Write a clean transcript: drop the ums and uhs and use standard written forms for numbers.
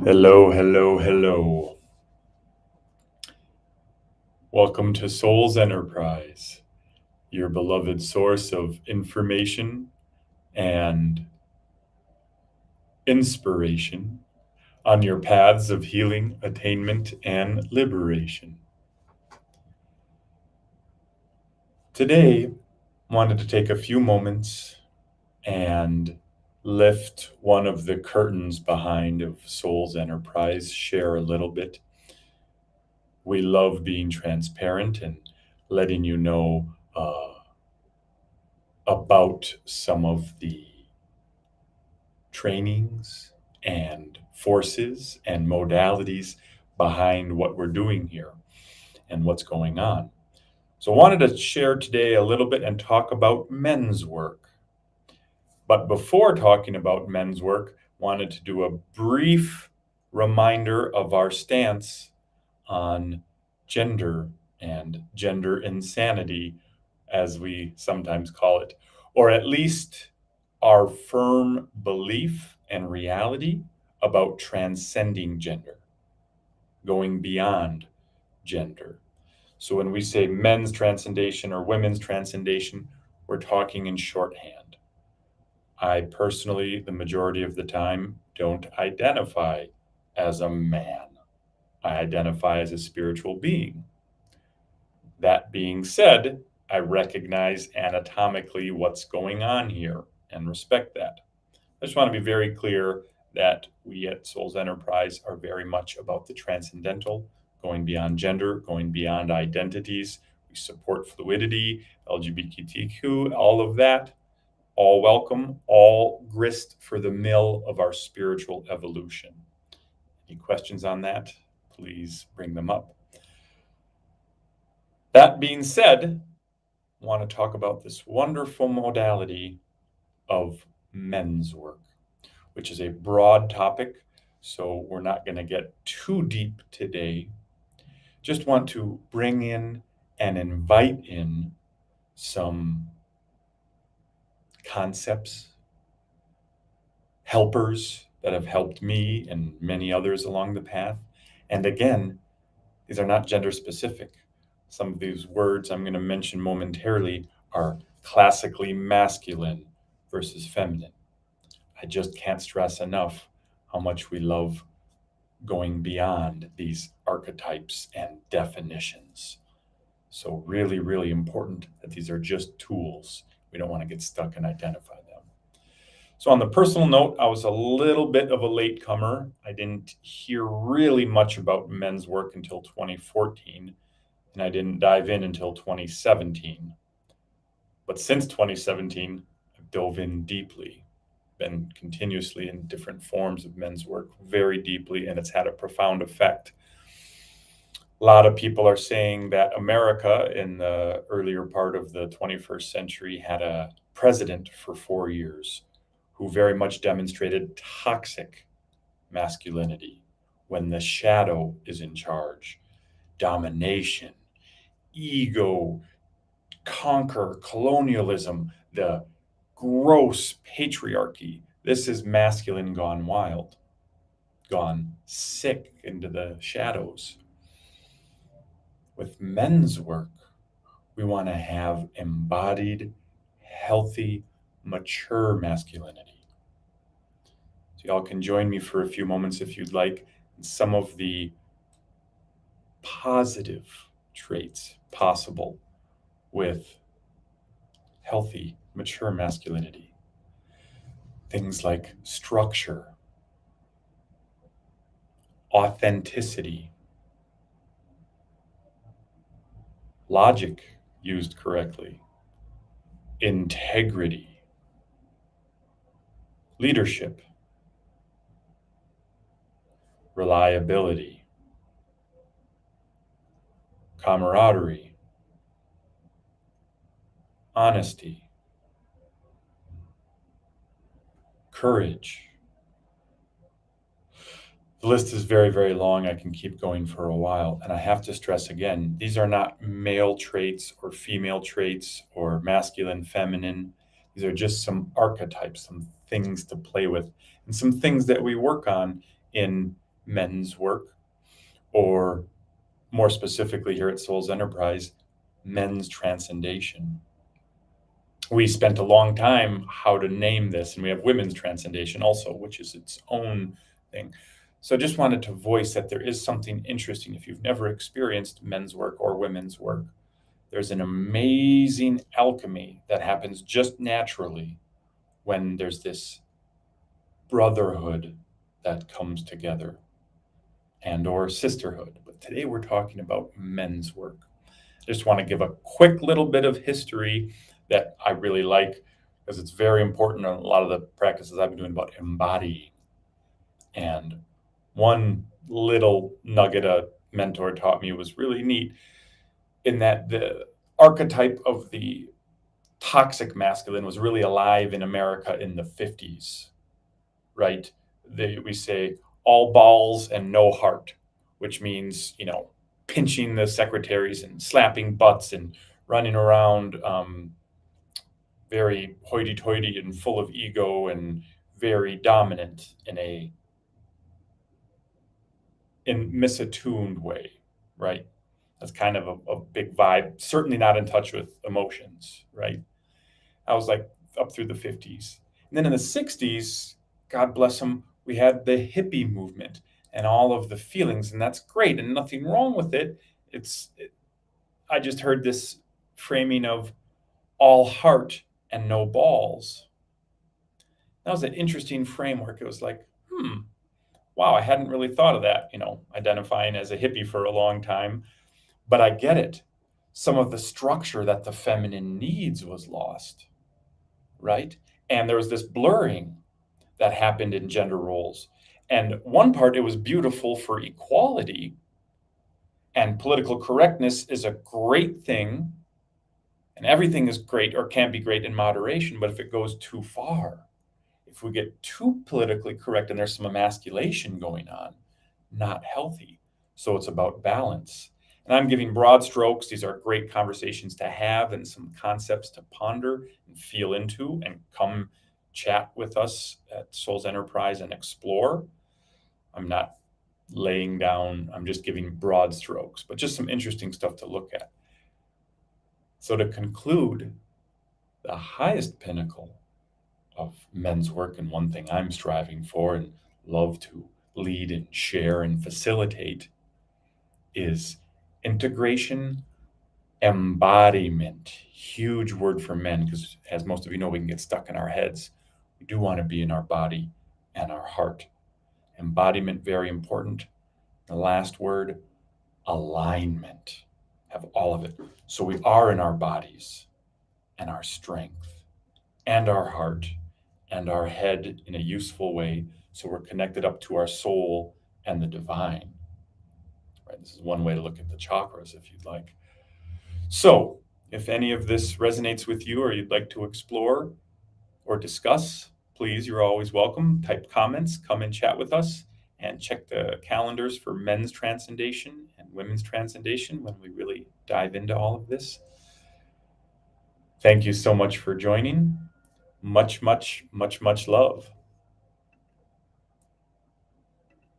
Hello, hello, hello. Welcome to Soul's Enterprise, your beloved source of information and inspiration on your paths of healing, attainment, and liberation. Today, I wanted to take a few moments and lift one of the curtains behind of Soul's Enterprise, share a little bit. We love being transparent and letting you know about some of the trainings and forces and modalities behind what we're doing here and what's going on. So I wanted to share today a little bit and talk about men's work. But before talking about men's work, wanted to do a brief reminder of our stance on gender and gender insanity, as we sometimes call it, or at least our firm belief and reality about transcending gender, going beyond gender. So when we say men's transcendation or women's transcendation, we're talking in shorthand. I personally, the majority of the time, don't identify as a man. I identify as a spiritual being. That being said, I recognize anatomically what's going on here and respect that. I just want to be very clear that we at Soul's Enterprise are very much about the transcendental, going beyond gender, going beyond identities. We support fluidity, LGBTQ, all of that. All welcome, all grist for the mill of our spiritual evolution. Any questions on that? Please bring them up. That being said, I want to talk about this wonderful modality of men's work, which is a broad topic, so we're not going to get too deep today. Just want to bring in and invite in some concepts, helpers that have helped me and many others along the path. And again, these are not gender specific. Some of these words I'm going to mention momentarily are classically masculine versus feminine. I just can't stress enough how much we love going beyond these archetypes and definitions. So really, really important that these are just tools. We don't want to get stuck and identify them. So on the personal note, I was a little bit of a latecomer. I didn't hear really much about men's work until 2014, and I didn't dive in until 2017. But since 2017, I've dove in deeply, been continuously in different forms of men's work very deeply, and it's had a profound effect. A lot of people are saying that America in the earlier part of the 21st century had a president for 4 years who very much demonstrated toxic masculinity when the shadow is in charge, domination, ego, conquer, colonialism, the gross patriarchy. This is masculine gone wild, gone sick into the shadows. With men's work, we want to have embodied, healthy, mature masculinity. So y'all can join me for a few moments if you'd like in some of the positive traits possible with healthy, mature masculinity. Things like structure, authenticity, logic used correctly, integrity, leadership, reliability, camaraderie, honesty, courage. The list is very, very long. I can keep going for a while. And I have to stress again, these are not male traits or female traits or masculine, feminine. These are just some archetypes, some things to play with, and some things that we work on in men's work, or more specifically here at Souls Enterprise, men's transcendation. We spent a long time how to name this, and we have women's transcendation also, which is its own thing. So I just wanted to voice that there is something interesting. If you've never experienced men's work or women's work, there's an amazing alchemy that happens just naturally when there's this brotherhood that comes together, and or sisterhood. But today we're talking about men's work. Just want to give a quick little bit of history that I really like, because it's very important in a lot of the practices I've been doing about embodying. And one little nugget a mentor taught me was really neat, in that the archetype of the toxic masculine was really alive in America in the 50s, right? We say all balls and no heart, which means, pinching the secretaries and slapping butts and running around very hoity-toity and full of ego and very dominant in misattuned way, right? That's kind of a big vibe, certainly not in touch with emotions, right? I was like up through the 50s. And then in the 60s, God bless them, we had the hippie movement and all of the feelings, and that's great and nothing wrong with it. I just heard this framing of all heart and no balls. That was an interesting framework. It was like, wow, I hadn't really thought of that, identifying as a hippie for a long time, but I get it. Some of the structure that the feminine needs was lost, right? And there was this blurring that happened in gender roles. And one part, it was beautiful for equality, and political correctness is a great thing, and everything is great or can be great in moderation. But if it goes too far, if we get too politically correct and there's some emasculation going on, not healthy. So it's about balance. And I'm giving broad strokes. These are great conversations to have and some concepts to ponder and feel into, and come chat with us at Souls Enterprise and explore. I'm not laying down, I'm just giving broad strokes, but just some interesting stuff to look at. So to conclude, the highest pinnacle of men's work, and one thing I'm striving for and love to lead and share and facilitate, is integration, embodiment. Huge word for men, because as most of you know, we can get stuck in our heads. We do want to be in our body and our heart. Embodiment, very important. The last word, alignment. Have all of it. So we are in our bodies and our strength and our heart and our head in a useful way. So we're connected up to our soul and the divine. Right? This is one way to look at the chakras, if you'd like. So if any of this resonates with you, or you'd like to explore or discuss, please, you're always welcome. Type comments, come and chat with us, and check the calendars for men's transcendation and women's transcendation when we really dive into all of this. Thank you so much for joining. Much, much, much, much love.